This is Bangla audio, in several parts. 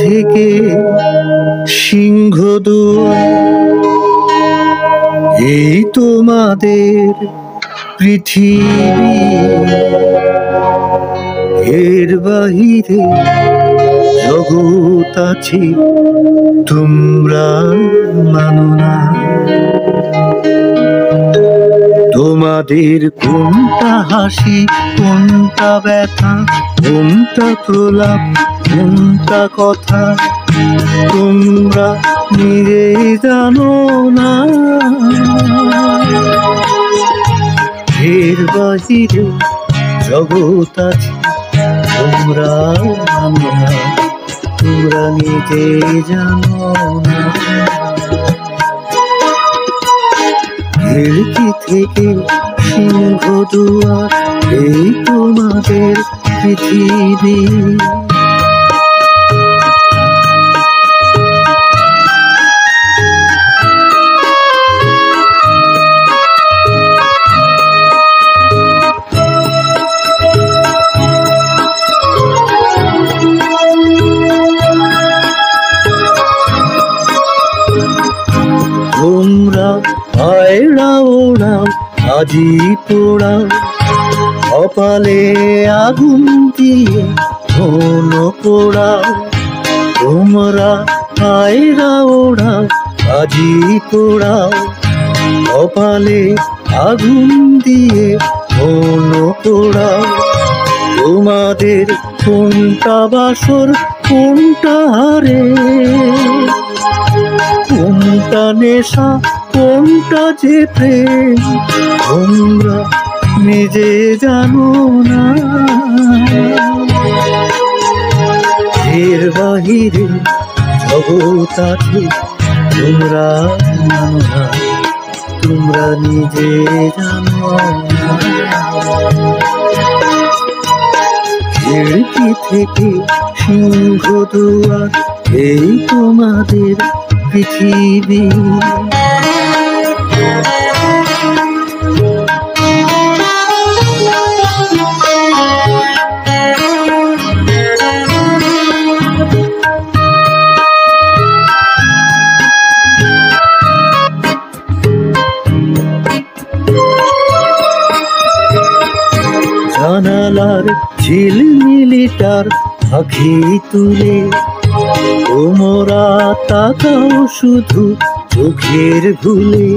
থেকে সিংহদুয়ার, এই তোমাদের পৃথিবী, এর বাহিরে জগৎ আছে তোমরা মানো না। তোমাদের কোনটা হাসি, কোনটা ব্যথা, কোনটা প্রলাপ, কোনটা কথা তোমরা নিজে জানো না। এর বাহিরে জগৎ আছে তোমরা মানো না, তোমরা নিজে জানো না। খিড়কি থেকে সিংহদুয়ার, এই তোমাদের পৃথিবী। তোমরা পায়রা ওড়াও, আজি পোড়াও, কপালে আগুন দিয়ে মন পোড়াও। তোমরা পায়রা ওড়াও, আজি পোড়াও, কপালে আগুন দিয়ে মন পোড়াও। তোমাদের কোনটা বাসর, কোনটা হারে, কোনটা নেশা, কোনটা যে প্রেম তোমরা নিজে জানো না। এর বাহিরে জগৎ আছে তোমরা মানো না, তোমরা নিজে জানো না। খিড়কি থেকে সিংহদুয়ার, এই তোমাদের পৃথিবী। জানালার ঝিলমিলিটার আঁখি তুলে তোমরা তাকাও শুধু চোখের ভুলে।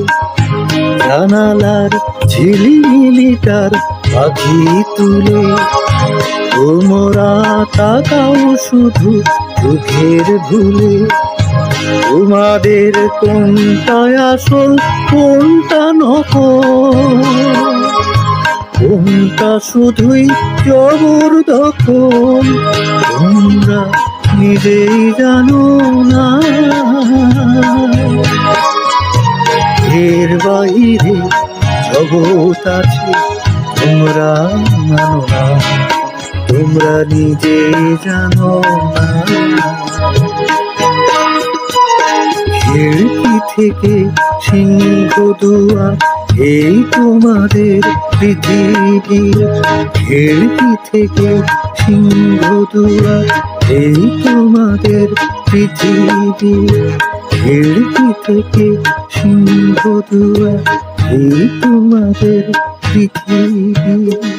জানালার ঝিলমিলিটার আঁখি তুলে তোমরা তাকাও শুধু চোখের ভুলে। তোমাদের কোনটা আসল, কোনটা নকল, কোনটা শুধুই জবরদখল তোমরা নিজেই জানো না। এর বাহিরে জগৎ আছে তোমরা মানো না, তোমরা নিজে জানো না। খিড়কি থেকে সিংহদুয়ার, এই তোমাদের পৃথিবী। খিড়কি থেকে সিংহদুয়ার, এই তোমাদের পৃথিবী। খিড়কি থেকে সিংহদুয়ার, এই তোমাদের পৃথিবী।